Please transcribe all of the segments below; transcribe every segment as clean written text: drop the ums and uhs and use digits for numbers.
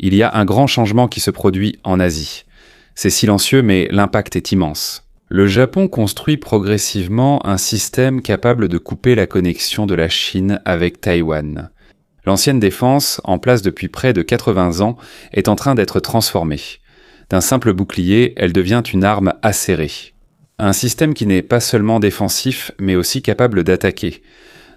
Il y a un grand changement qui se produit en Asie. C'est silencieux, mais l'impact est immense. Le Japon construit progressivement un système capable de couper la connexion de la Chine avec Taïwan. L'ancienne défense, en place depuis près de 80 ans, est en train d'être transformée. D'un simple bouclier, elle devient une arme acérée. Un système qui n'est pas seulement défensif, mais aussi capable d'attaquer.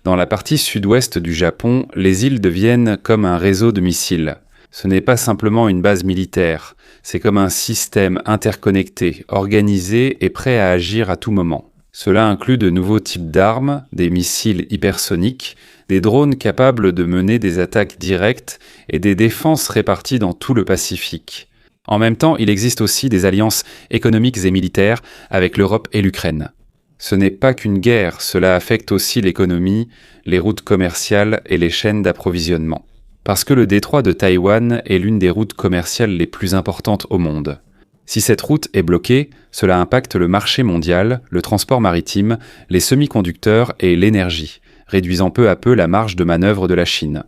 Dans la partie sud-ouest du Japon, les îles deviennent comme un réseau de missiles. Ce n'est pas simplement une base militaire, c'est comme un système interconnecté, organisé et prêt à agir à tout moment. Cela inclut de nouveaux types d'armes, des missiles hypersoniques, des drones capables de mener des attaques directes et des défenses réparties dans tout le Pacifique. En même temps, il existe aussi des alliances économiques et militaires avec l'Europe et l'Ukraine. Ce n'est pas qu'une guerre, cela affecte aussi l'économie, les routes commerciales et les chaînes d'approvisionnement. Parce que le détroit de Taïwan est l'une des routes commerciales les plus importantes au monde. Si cette route est bloquée, cela impacte le marché mondial, le transport maritime, les semi-conducteurs et l'énergie, réduisant peu à peu la marge de manœuvre de la Chine.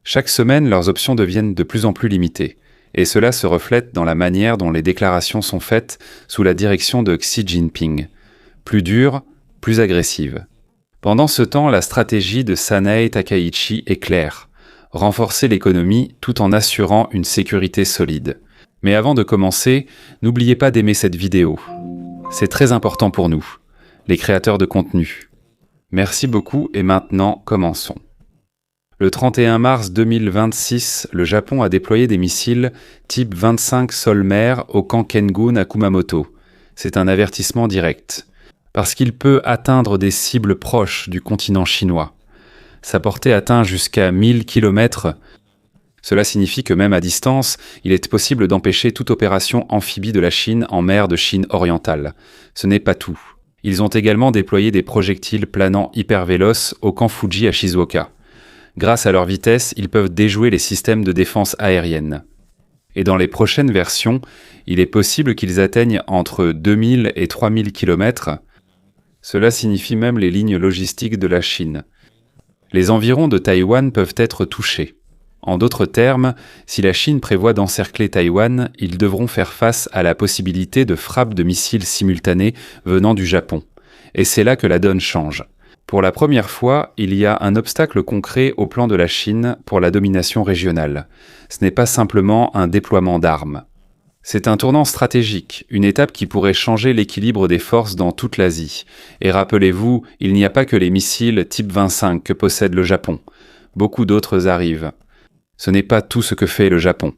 Chaque semaine, leurs options deviennent de plus en plus limitées, et cela se reflète dans la manière dont les déclarations sont faites sous la direction de Xi Jinping. Plus dure, plus agressive. Pendant ce temps, la stratégie de Sanae Takaichi est claire. Renforcer l'économie tout en assurant une sécurité solide. Mais avant de commencer, n'oubliez pas d'aimer cette vidéo. C'est très important pour nous, les créateurs de contenu. Merci beaucoup et maintenant, commençons. Le 31 mars 2026, le Japon a déployé des missiles type 25 sol-mer au camp Kengun à Kumamoto. C'est un avertissement direct. Parce qu'il peut atteindre des cibles proches du continent chinois. Sa portée atteint jusqu'à 1000 km. Cela signifie que même à distance, il est possible d'empêcher toute opération amphibie de la Chine en mer de Chine orientale. Ce n'est pas tout. Ils ont également déployé des projectiles planants hypervéloces au camp Fuji à Shizuoka. Grâce à leur vitesse, ils peuvent déjouer les systèmes de défense aérienne. Et dans les prochaines versions, il est possible qu'ils atteignent entre 2000 et 3000 km. Cela signifie même les lignes logistiques de la Chine. Les environs de Taïwan peuvent être touchés. En d'autres termes, si la Chine prévoit d'encercler Taïwan, ils devront faire face à la possibilité de frappes de missiles simultanées venant du Japon. Et c'est là que la donne change. Pour la première fois, il y a un obstacle concret au plan de la Chine pour la domination régionale. Ce n'est pas simplement un déploiement d'armes. C'est un tournant stratégique, une étape qui pourrait changer l'équilibre des forces dans toute l'Asie. Et rappelez-vous, il n'y a pas que les missiles type 25 que possède le Japon. Beaucoup d'autres arrivent. Ce n'est pas tout ce que fait le Japon.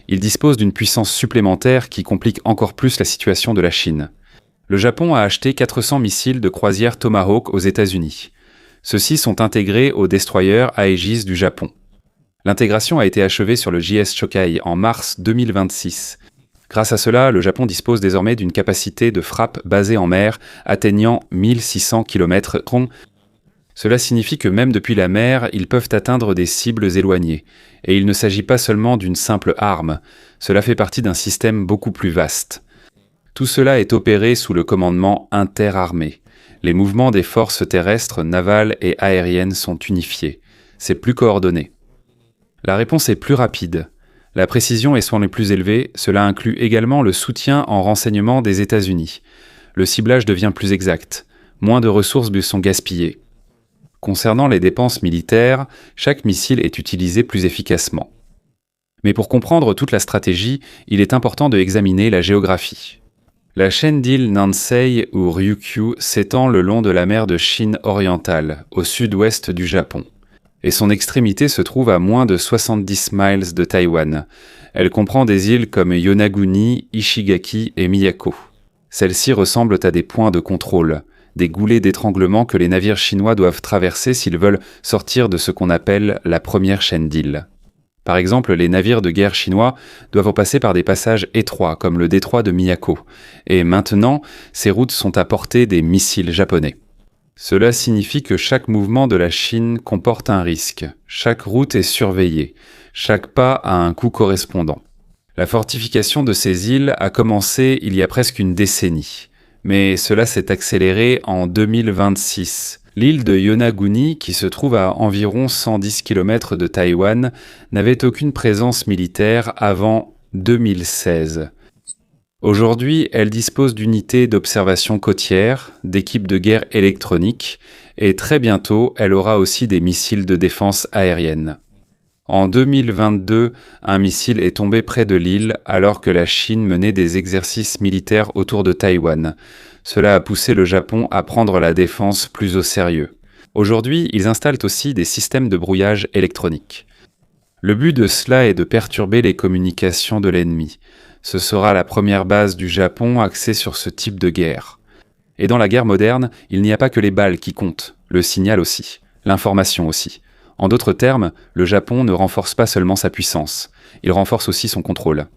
Il dispose d'une puissance supplémentaire qui complique encore plus la situation de la Chine. Le Japon a acheté 400 missiles de croisière Tomahawk aux États-Unis. Ceux-ci sont intégrés au destroyer Aegis du Japon. L'intégration a été achevée sur le JS Shokai en mars 2026. Grâce à cela, le Japon dispose désormais d'une capacité de frappe basée en mer atteignant 1600 km. Cela signifie que même depuis la mer, ils peuvent atteindre des cibles éloignées. Et il ne s'agit pas seulement d'une simple arme, cela fait partie d'un système beaucoup plus vaste. Tout cela est opéré sous le commandement interarmé. Les mouvements des forces terrestres, navales et aériennes sont unifiés. C'est plus coordonné. La réponse est plus rapide. La précision est souvent les plus élevée, cela inclut également le soutien en renseignement des États-Unis. Le ciblage devient plus exact. Moins de ressources sont gaspillées. Concernant les dépenses militaires, chaque missile est utilisé plus efficacement. Mais pour comprendre toute la stratégie, il est important de examiner la géographie. La chaîne d'îles Nansei ou Ryukyu s'étend le long de la mer de Chine orientale, au sud-ouest du Japon. Et son extrémité se trouve à moins de 70 miles de Taïwan. Elle comprend des îles comme Yonaguni, Ishigaki et Miyako. Celles-ci ressemblent à des points de contrôle, des goulets d'étranglement que les navires chinois doivent traverser s'ils veulent sortir de ce qu'on appelle la première chaîne d'îles. Par exemple, les navires de guerre chinois doivent passer par des passages étroits comme le détroit de Miyako. Et maintenant, ces routes sont à portée des missiles japonais. Cela signifie que chaque mouvement de la Chine comporte un risque. Chaque route est surveillée. Chaque pas a un coût correspondant. La fortification de ces îles a commencé il y a presque une décennie. Mais cela s'est accéléré en 2026. L'île de Yonaguni, qui se trouve à environ 110 km de Taïwan, n'avait aucune présence militaire avant 2016. Aujourd'hui, elle dispose d'unités d'observation côtière, d'équipes de guerre électroniques, et très bientôt, elle aura aussi des missiles de défense aérienne. En 2022, un missile est tombé près de l'île alors que la Chine menait des exercices militaires autour de Taïwan. Cela a poussé le Japon à prendre la défense plus au sérieux. Aujourd'hui, ils installent aussi des systèmes de brouillage électronique. Le but de cela est de perturber les communications de l'ennemi. Ce sera la première base du Japon axée sur ce type de guerre. Et dans la guerre moderne, il n'y a pas que les balles qui comptent, le signal aussi, l'information aussi. En d'autres termes, le Japon ne renforce pas seulement sa puissance, il renforce aussi son contrôle.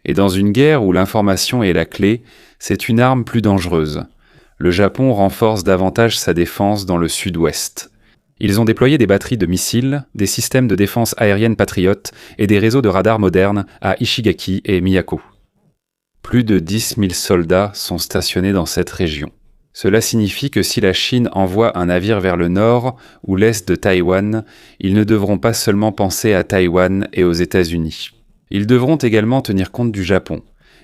Et dans une guerre où l'information est la clé, c'est une arme plus dangereuse. Le Japon renforce davantage sa défense dans le sud-ouest. Ils ont déployé des batteries de missiles, des systèmes de défense aérienne patriotes et des réseaux de radars modernes à Ishigaki et Miyako. Plus de 10 000 soldats sont stationnés dans cette région. Cela signifie que si la Chine envoie un navire vers le nord ou l'est de Taïwan, ils ne devront pas seulement penser à Taïwan et aux États-Unis. Ils devront également tenir compte du Japon.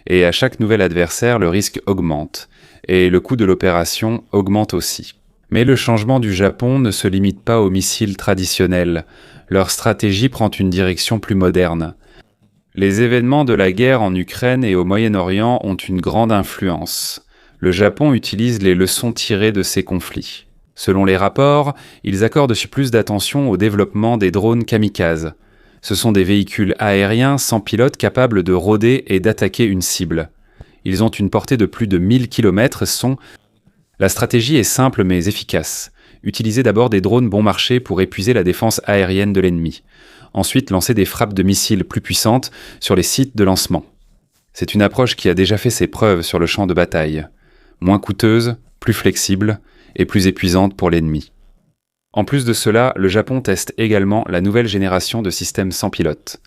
Et à chaque nouvel adversaire, le risque augmente. Et le coût de l'opération augmente aussi. Mais le changement du Japon ne se limite pas aux missiles traditionnels. Leur stratégie prend une direction plus moderne. Les événements de la guerre en Ukraine et au Moyen-Orient ont une grande influence. Le Japon utilise les leçons tirées de ces conflits. Selon les rapports, ils accordent plus d'attention au développement des drones kamikazes. Ce sont des véhicules aériens sans pilote capables de rôder et d'attaquer une cible. Ils ont une portée de plus de 1000 km. La stratégie est simple mais efficace. Utiliser d'abord des drones bon marché pour épuiser la défense aérienne de l'ennemi. Ensuite, lancer des frappes de missiles plus puissantes sur les sites de lancement. C'est une approche qui a déjà fait ses preuves sur le champ de bataille. Moins coûteuse, plus flexible et plus épuisante pour l'ennemi. En plus de cela, le Japon teste également la nouvelle génération de systèmes sans pilote.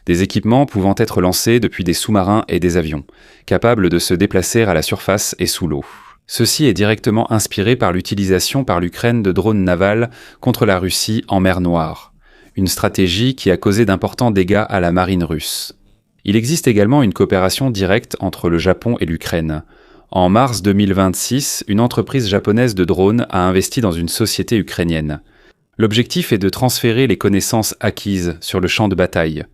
Des équipements pouvant être lancés depuis des sous-marins et des avions, capables de se déplacer à la surface et sous l'eau. Ceci est directement inspiré par l'utilisation par l'Ukraine de drones navals contre la Russie en mer Noire, une stratégie qui a causé d'importants dégâts à la marine russe. Il existe également une coopération directe entre le Japon et l'Ukraine. En mars 2026, une entreprise japonaise de drones a investi dans une société ukrainienne. L'objectif est de transférer les connaissances acquises sur le champ de bataille.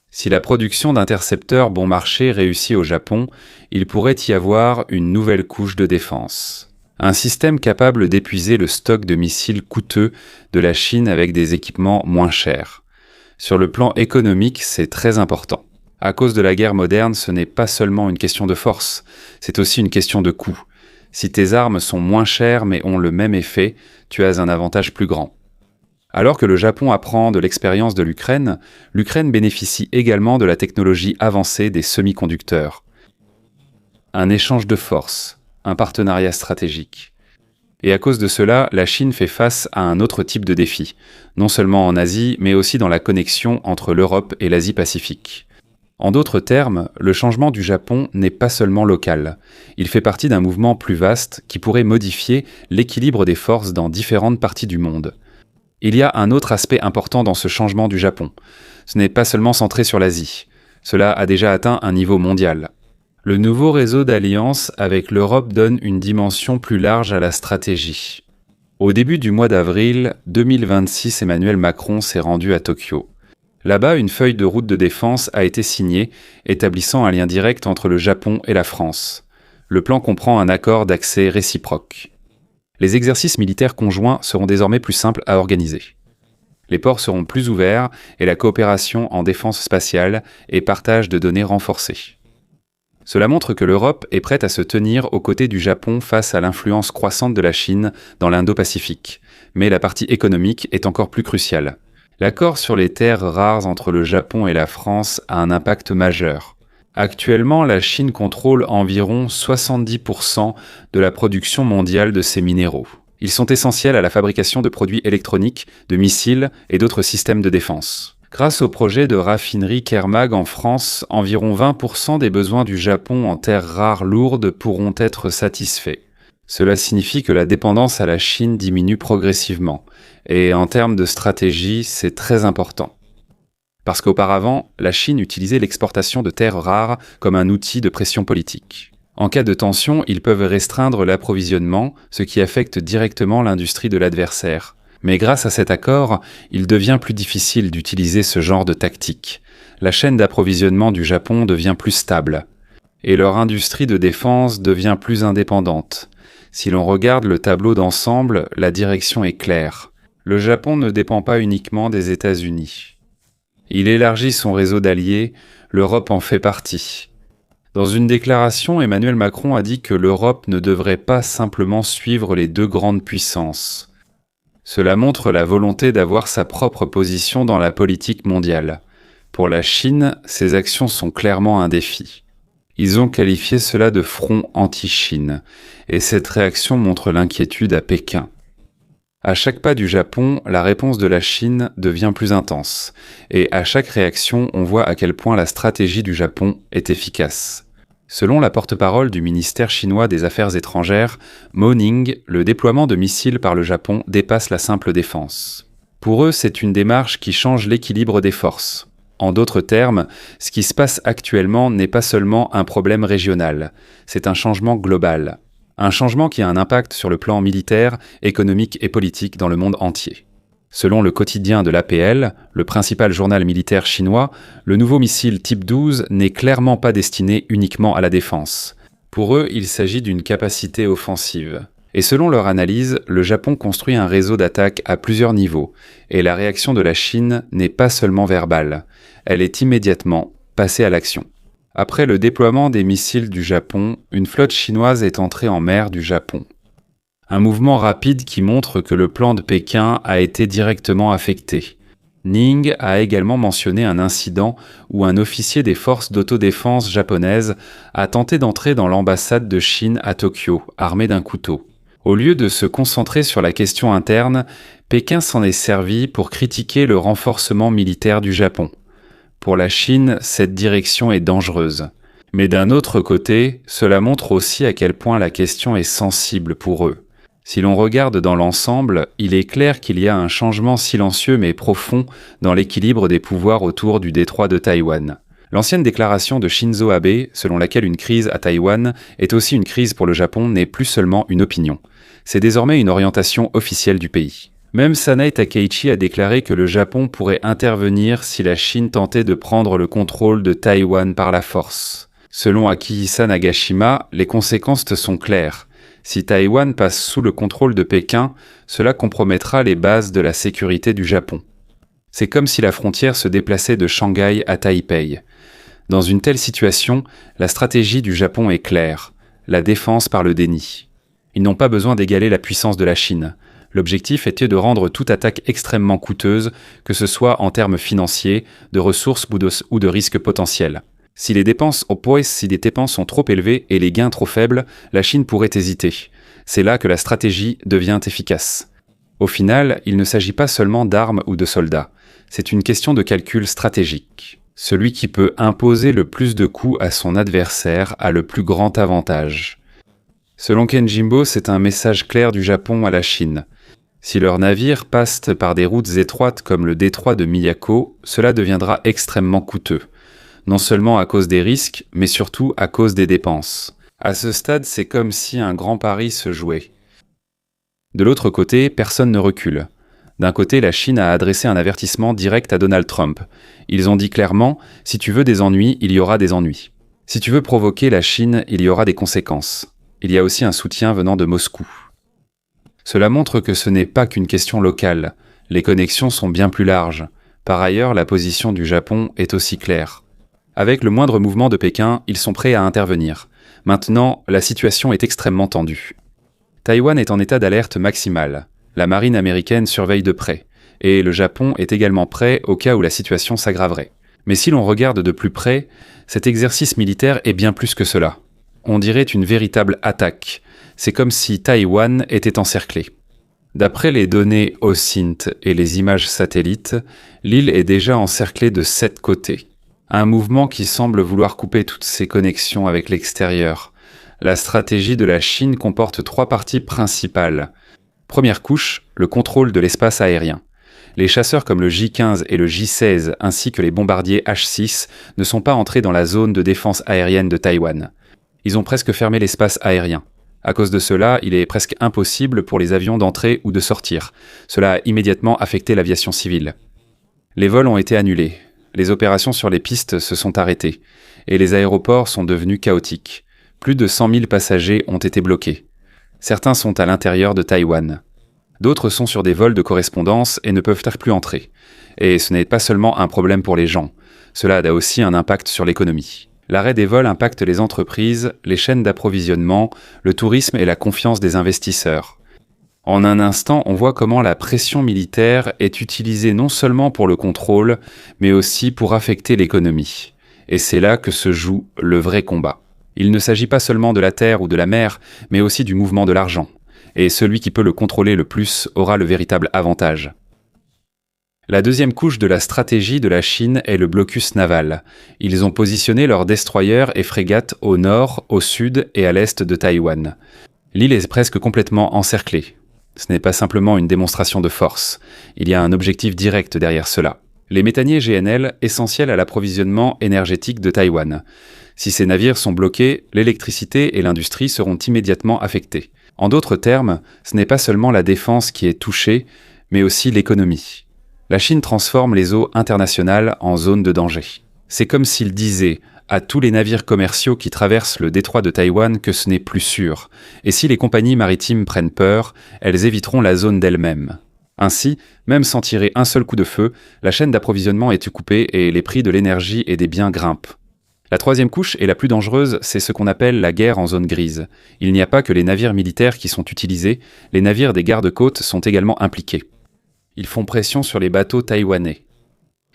Si la production d'intercepteurs bon marché réussit au Japon, il pourrait y avoir une nouvelle couche de défense. Un système capable d'épuiser le stock de missiles coûteux de la Chine avec des équipements moins chers. Sur le plan économique, c'est très important. À cause de la guerre moderne, ce n'est pas seulement une question de force, c'est aussi une question de coût. Si tes armes sont moins chères mais ont le même effet, tu as un avantage plus grand. Alors que le Japon apprend de l'expérience de l'Ukraine, l'Ukraine bénéficie également de la technologie avancée des semi-conducteurs. Un échange de forces, un partenariat stratégique. Et à cause de cela, la Chine fait face à un autre type de défi, non seulement en Asie, mais aussi dans la connexion entre l'Europe et l'Asie-Pacifique. En d'autres termes, le changement du Japon n'est pas seulement local. Il fait partie d'un mouvement plus vaste qui pourrait modifier l'équilibre des forces dans différentes parties du monde. Il y a un autre aspect important dans ce changement du Japon. Ce n'est pas seulement centré sur l'Asie. Cela a déjà atteint un niveau mondial. Le nouveau réseau d'alliances avec l'Europe donne une dimension plus large à la stratégie. Au début du mois d'avril 2026, Emmanuel Macron s'est rendu à Tokyo. Là-bas, une feuille de route de défense a été signée, établissant un lien direct entre le Japon et la France. Le plan comprend un accord d'accès réciproque. Les exercices militaires conjoints seront désormais plus simples à organiser. Les ports seront plus ouverts et la coopération en défense spatiale et partage de données renforcés. Cela montre que l'Europe est prête à se tenir aux côtés du Japon face à l'influence croissante de la Chine dans l'Indo-Pacifique. Mais la partie économique est encore plus cruciale. L'accord sur les terres rares entre le Japon et la France a un impact majeur. Actuellement, la Chine contrôle environ 70% de la production mondiale de ces minéraux. Ils sont essentiels à la fabrication de produits électroniques, de missiles et d'autres systèmes de défense. Grâce au projet de raffinerie Kermag en France, environ 20% des besoins du Japon en terres rares lourdes pourront être satisfaits. Cela signifie que la dépendance à la Chine diminue progressivement, et en termes de stratégie, c'est très important. Parce qu'auparavant, la Chine utilisait l'exportation de terres rares comme un outil de pression politique. En cas de tension, ils peuvent restreindre l'approvisionnement, ce qui affecte directement l'industrie de l'adversaire. Mais grâce à cet accord, il devient plus difficile d'utiliser ce genre de tactique. La chaîne d'approvisionnement du Japon devient plus stable, et leur industrie de défense devient plus indépendante. Si l'on regarde le tableau d'ensemble, la direction est claire. Le Japon ne dépend pas uniquement des États-Unis. Il élargit son réseau d'alliés, l'Europe en fait partie. Dans une déclaration, Emmanuel Macron a dit que l'Europe ne devrait pas simplement suivre les deux grandes puissances. Cela montre la volonté d'avoir sa propre position dans la politique mondiale. Pour la Chine, ces actions sont clairement un défi. Ils ont qualifié cela de front anti-Chine, et cette réaction montre l'inquiétude à Pékin. À chaque pas du Japon, la réponse de la Chine devient plus intense, et à chaque réaction, on voit à quel point la stratégie du Japon est efficace. Selon la porte-parole du ministère chinois des Affaires étrangères, Mo Ning, le déploiement de missiles par le Japon dépasse la simple défense. Pour eux, c'est une démarche qui change l'équilibre des forces. En d'autres termes, ce qui se passe actuellement n'est pas seulement un problème régional, c'est un changement global. Un changement qui a un impact sur le plan militaire, économique et politique dans le monde entier. Selon le quotidien de l'APL, le principal journal militaire chinois, le nouveau missile Type 12 n'est clairement pas destiné uniquement à la défense. Pour eux, il s'agit d'une capacité offensive. Et selon leur analyse, le Japon construit un réseau d'attaque à plusieurs niveaux, et la réaction de la Chine n'est pas seulement verbale, elle est immédiatement passée à l'action. Après le déploiement des missiles du Japon, une flotte chinoise est entrée en mer du Japon. Un mouvement rapide qui montre que le plan de Pékin a été directement affecté. Ning a également mentionné un incident où un officier des forces d'autodéfense japonaises a tenté d'entrer dans l'ambassade de Chine à Tokyo, armé d'un couteau. Au lieu de se concentrer sur la question interne, Pékin s'en est servi pour critiquer le renforcement militaire du Japon. Pour la Chine, cette direction est dangereuse. Mais d'un autre côté, cela montre aussi à quel point la question est sensible pour eux. Si l'on regarde dans l'ensemble, il est clair qu'il y a un changement silencieux mais profond dans l'équilibre des pouvoirs autour du détroit de Taïwan. L'ancienne déclaration de Shinzo Abe, selon laquelle une crise à Taïwan est aussi une crise pour le Japon, n'est plus seulement une opinion. C'est désormais une orientation officielle du pays. Même Sanae Takeichi a déclaré que le Japon pourrait intervenir si la Chine tentait de prendre le contrôle de Taïwan par la force. Selon Akihisa Nagashima, les conséquences sont claires. Si Taïwan passe sous le contrôle de Pékin, cela compromettra les bases de la sécurité du Japon. C'est comme si la frontière se déplaçait de Shanghai à Taipei. Dans une telle situation, la stratégie du Japon est claire, la défense par le déni. Ils n'ont pas besoin d'égaler la puissance de la Chine. L'objectif était de rendre toute attaque extrêmement coûteuse, que ce soit en termes financiers, de ressources ou de risques potentiels. Si les dépenses sont trop élevées et les gains trop faibles, la Chine pourrait hésiter. C'est là que la stratégie devient efficace. Au final, il ne s'agit pas seulement d'armes ou de soldats. C'est une question de calcul stratégique. Celui qui peut imposer le plus de coups à son adversaire a le plus grand avantage. Selon Ken Jimbo, c'est un message clair du Japon à la Chine. Si leurs navires passent par des routes étroites comme le détroit de Miyako, cela deviendra extrêmement coûteux. Non seulement à cause des risques, mais surtout à cause des dépenses. À ce stade, c'est comme si un grand pari se jouait. De l'autre côté, personne ne recule. D'un côté, la Chine a adressé un avertissement direct à Donald Trump. Ils ont dit clairement « Si tu veux des ennuis, il y aura des ennuis. Si tu veux provoquer la Chine, il y aura des conséquences. » Il y a aussi un soutien venant de Moscou. Cela montre que ce n'est pas qu'une question locale. Les connexions sont bien plus larges. Par ailleurs, la position du Japon est aussi claire. Avec le moindre mouvement de Pékin, ils sont prêts à intervenir. Maintenant, la situation est extrêmement tendue. Taïwan est en état d'alerte maximale. La marine américaine surveille de près. Et le Japon est également prêt au cas où la situation s'aggraverait. Mais si l'on regarde de plus près, cet exercice militaire est bien plus que cela. On dirait une véritable attaque. C'est comme si Taïwan était encerclé. D'après les données OSINT et les images satellites, l'île est déjà encerclée de 7 côtés. Un mouvement qui semble vouloir couper toutes ses connexions avec l'extérieur. La stratégie de la Chine comporte 3 parties principales. Première couche, le contrôle de l'espace aérien. Les chasseurs comme le J-15 et le J-16 ainsi que les bombardiers H-6 ne sont pas entrés dans la zone de défense aérienne de Taïwan. Ils ont presque fermé l'espace aérien. À cause de cela, il est presque impossible pour les avions d'entrer ou de sortir. Cela a immédiatement affecté l'aviation civile. Les vols ont été annulés. Les opérations sur les pistes se sont arrêtées. Et les aéroports sont devenus chaotiques. Plus de 100 000 passagers ont été bloqués. Certains sont à l'intérieur de Taïwan. D'autres sont sur des vols de correspondance et ne peuvent plus entrer. Et ce n'est pas seulement un problème pour les gens. Cela a aussi un impact sur l'économie. L'arrêt des vols impacte les entreprises, les chaînes d'approvisionnement, le tourisme et la confiance des investisseurs. En un instant, on voit comment la pression militaire est utilisée non seulement pour le contrôle, mais aussi pour affecter l'économie. Et c'est là que se joue le vrai combat. Il ne s'agit pas seulement de la terre ou de la mer, mais aussi du mouvement de l'argent. Et celui qui peut le contrôler le plus aura le véritable avantage. La deuxième couche de la stratégie de la Chine est le blocus naval. Ils ont positionné leurs destroyers et frégates au nord, au sud et à l'est de Taïwan. L'île est presque complètement encerclée. Ce n'est pas simplement une démonstration de force. Il y a un objectif direct derrière cela. Les méthaniers GNL, essentiels à l'approvisionnement énergétique de Taïwan. Si ces navires sont bloqués, l'électricité et l'industrie seront immédiatement affectés. En d'autres termes, ce n'est pas seulement la défense qui est touchée, mais aussi l'économie. La Chine transforme les eaux internationales en zones de danger. C'est comme s'il disait à tous les navires commerciaux qui traversent le détroit de Taïwan que ce n'est plus sûr, et si les compagnies maritimes prennent peur, elles éviteront la zone d'elles-mêmes. Ainsi, même sans tirer un seul coup de feu, la chaîne d'approvisionnement est coupée et les prix de l'énergie et des biens grimpent. La troisième couche, et la plus dangereuse, c'est ce qu'on appelle la guerre en zone grise. Il n'y a pas que les navires militaires qui sont utilisés, les navires des gardes-côtes sont également impliqués. Ils font pression sur les bateaux taïwanais.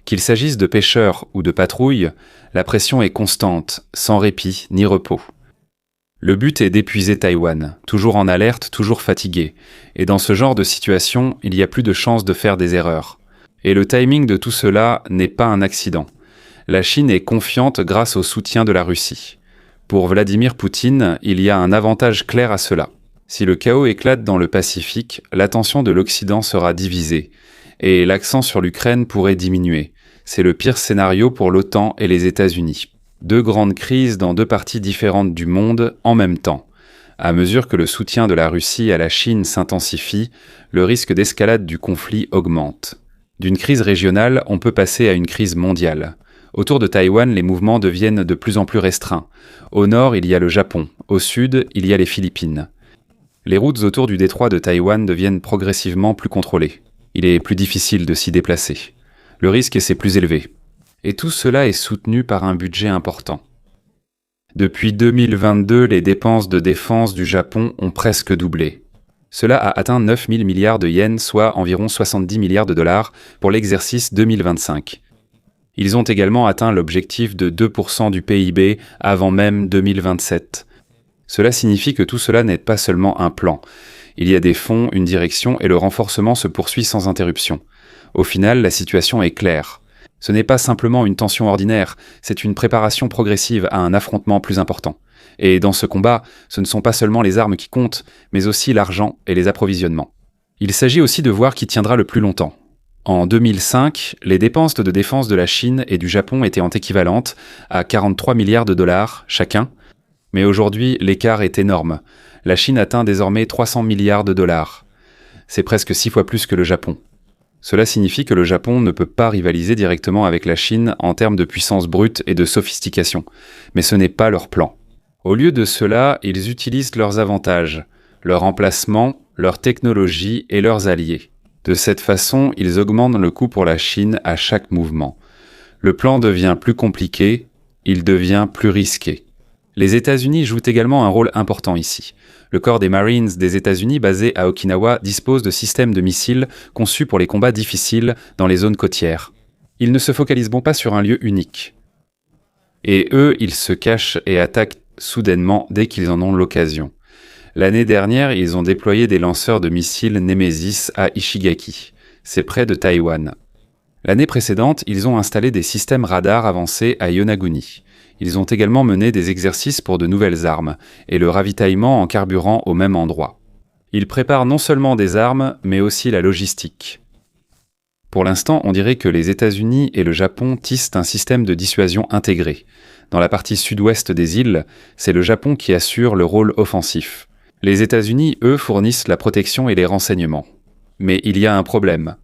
Qu'il s'agisse de pêcheurs ou de patrouilles, la pression est constante, sans répit ni repos. Le but est d'épuiser Taïwan, toujours en alerte, toujours fatigué. Et dans ce genre de situation, il y a plus de chances de faire des erreurs. Et le timing de tout cela n'est pas un accident. La Chine est confiante grâce au soutien de la Russie. Pour Vladimir Poutine, il y a un avantage clair à cela. Si le chaos éclate dans le Pacifique, l'attention de l'Occident sera divisée, et l'accent sur l'Ukraine pourrait diminuer. C'est le pire scénario pour l'OTAN et les États-Unis. 2 grandes crises dans 2 parties différentes du monde en même temps. À mesure que le soutien de la Russie à la Chine s'intensifie, le risque d'escalade du conflit augmente. D'une crise régionale, on peut passer à une crise mondiale. Autour de Taïwan, les mouvements deviennent de plus en plus restreints. Au nord, il y a le Japon. Au sud, il y a les Philippines. Les routes autour du détroit de Taïwan deviennent progressivement plus contrôlées. Il est plus difficile de s'y déplacer. Le risque est plus élevé. Et tout cela est soutenu par un budget important. Depuis 2022, les dépenses de défense du Japon ont presque doublé. Cela a atteint 9 000 milliards de yens, soit environ 70 milliards de dollars pour l'exercice 2025. Ils ont également atteint l'objectif de 2% du PIB avant même 2027. Cela signifie que tout cela n'est pas seulement un plan. Il y a des fonds, une direction et le renforcement se poursuit sans interruption. Au final, la situation est claire. Ce n'est pas simplement une tension ordinaire, c'est une préparation progressive à un affrontement plus important. Et dans ce combat, ce ne sont pas seulement les armes qui comptent, mais aussi l'argent et les approvisionnements. Il s'agit aussi de voir qui tiendra le plus longtemps. En 2005, les dépenses de défense de la Chine et du Japon étaient équivalentes à 43 milliards de dollars chacun, mais aujourd'hui, l'écart est énorme. La Chine atteint désormais 300 milliards de dollars. C'est presque 6 fois plus que le Japon. Cela signifie que le Japon ne peut pas rivaliser directement avec la Chine en termes de puissance brute et de sophistication, mais ce n'est pas leur plan. Au lieu de cela, ils utilisent leurs avantages, leur emplacement, leur technologie et leurs alliés. De cette façon, ils augmentent le coût pour la Chine à chaque mouvement. Le plan devient plus compliqué, il devient plus risqué. Les États-Unis jouent également un rôle important ici. Le corps des Marines des États-Unis basé à Okinawa dispose de systèmes de missiles conçus pour les combats difficiles dans les zones côtières. Ils ne se focalisent pas sur un lieu unique. Et eux, ils se cachent et attaquent soudainement dès qu'ils en ont l'occasion. L'année dernière, ils ont déployé des lanceurs de missiles Nemesis à Ishigaki. C'est près de Taïwan. L'année précédente, ils ont installé des systèmes radars avancés à Yonaguni. Ils ont également mené des exercices pour de nouvelles armes et le ravitaillement en carburant au même endroit. Ils préparent non seulement des armes, mais aussi la logistique. Pour l'instant, on dirait que les États-Unis et le Japon tissent un système de dissuasion intégré. Dans la partie sud-ouest des îles, c'est le Japon qui assure le rôle offensif. Les États-Unis, eux, fournissent la protection et les renseignements. Mais il y a un problème.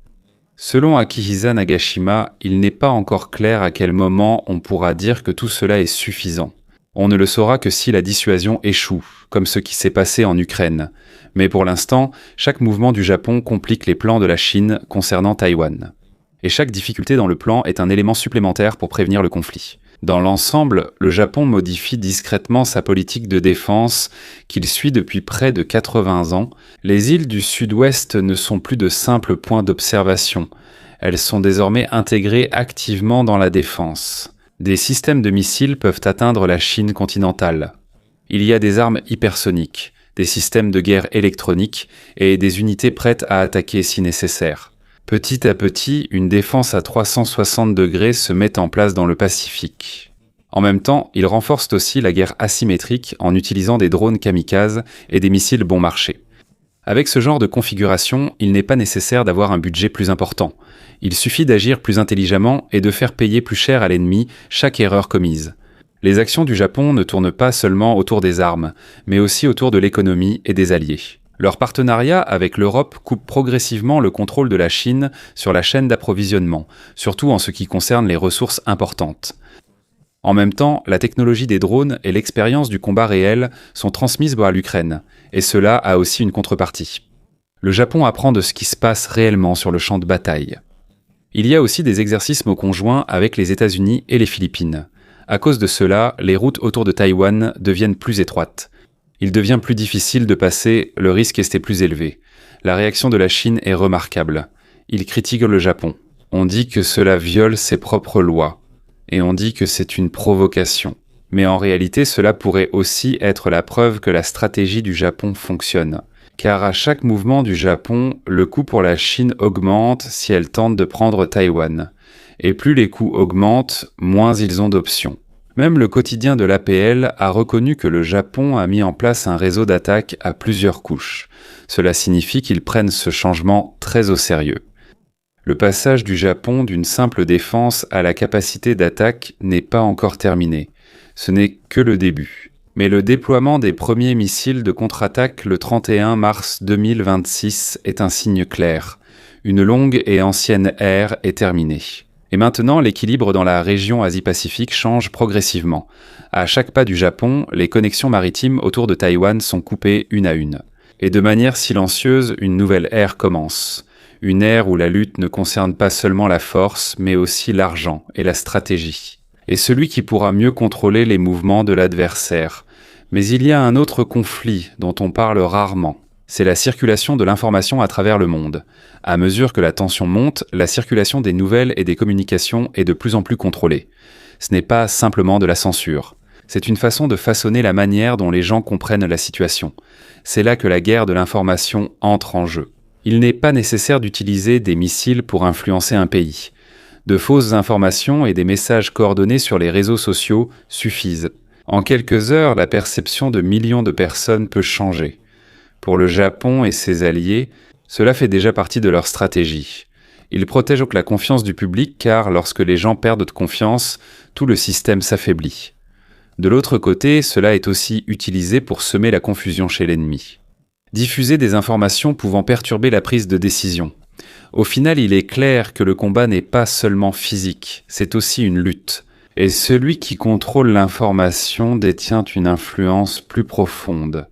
Selon Akihisa Nagashima, il n'est pas encore clair à quel moment on pourra dire que tout cela est suffisant. On ne le saura que si la dissuasion échoue, comme ce qui s'est passé en Ukraine. Mais pour l'instant, chaque mouvement du Japon complique les plans de la Chine concernant Taïwan. Et chaque difficulté dans le plan est un élément supplémentaire pour prévenir le conflit. Dans l'ensemble, le Japon modifie discrètement sa politique de défense qu'il suit depuis près de 80 ans. Les îles du Sud-Ouest ne sont plus de simples points d'observation. Elles sont désormais intégrées activement dans la défense. Des systèmes de missiles peuvent atteindre la Chine continentale. Il y a des armes hypersoniques, des systèmes de guerre électroniques et des unités prêtes à attaquer si nécessaire. Petit à petit, une défense à 360 degrés se met en place dans le Pacifique. En même temps, ils renforcent aussi la guerre asymétrique en utilisant des drones kamikazes et des missiles bon marché. Avec ce genre de configuration, il n'est pas nécessaire d'avoir un budget plus important. Il suffit d'agir plus intelligemment et de faire payer plus cher à l'ennemi chaque erreur commise. Les actions du Japon ne tournent pas seulement autour des armes, mais aussi autour de l'économie et des alliés. Leur partenariat avec l'Europe coupe progressivement le contrôle de la Chine sur la chaîne d'approvisionnement, surtout en ce qui concerne les ressources importantes. En même temps, la technologie des drones et l'expérience du combat réel sont transmises à l'Ukraine, et cela a aussi une contrepartie. Le Japon apprend de ce qui se passe réellement sur le champ de bataille. Il y a aussi des exercices conjoints avec les États-Unis et les Philippines. À cause de cela, les routes autour de Taïwan deviennent plus étroites. Il devient plus difficile de passer, le risque est plus élevé. La réaction de la Chine est remarquable. Il critique le Japon. On dit que cela viole ses propres lois. Et on dit que c'est une provocation. Mais en réalité, cela pourrait aussi être la preuve que la stratégie du Japon fonctionne. Car à chaque mouvement du Japon, le coût pour la Chine augmente si elle tente de prendre Taïwan. Et plus les coûts augmentent, moins ils ont d'options. Même le quotidien de l'APL a reconnu que le Japon a mis en place un réseau d'attaque à plusieurs couches. Cela signifie qu'ils prennent ce changement très au sérieux. Le passage du Japon d'une simple défense à la capacité d'attaque n'est pas encore terminé. Ce n'est que le début. Mais le déploiement des premiers missiles de contre-attaque le 31 mars 2026 est un signe clair. Une longue et ancienne ère est terminée. Et maintenant, l'équilibre dans la région Asie-Pacifique change progressivement. À chaque pas du Japon, les connexions maritimes autour de Taïwan sont coupées une à une. Et de manière silencieuse, une nouvelle ère commence. Une ère où la lutte ne concerne pas seulement la force, mais aussi l'argent et la stratégie. Et celui qui pourra mieux contrôler les mouvements de l'adversaire. Mais il y a un autre conflit dont on parle rarement. C'est la circulation de l'information à travers le monde. À mesure que la tension monte, la circulation des nouvelles et des communications est de plus en plus contrôlée. Ce n'est pas simplement de la censure. C'est une façon de façonner la manière dont les gens comprennent la situation. C'est là que la guerre de l'information entre en jeu. Il n'est pas nécessaire d'utiliser des missiles pour influencer un pays. De fausses informations et des messages coordonnés sur les réseaux sociaux suffisent. En quelques heures, la perception de millions de personnes peut changer. Pour le Japon et ses alliés, cela fait déjà partie de leur stratégie. Ils protègent donc la confiance du public car lorsque les gens perdent de confiance, tout le système s'affaiblit. De l'autre côté, cela est aussi utilisé pour semer la confusion chez l'ennemi. Diffuser des informations pouvant perturber la prise de décision. Au final, il est clair que le combat n'est pas seulement physique, c'est aussi une lutte. Et celui qui contrôle l'information détient une influence plus profonde.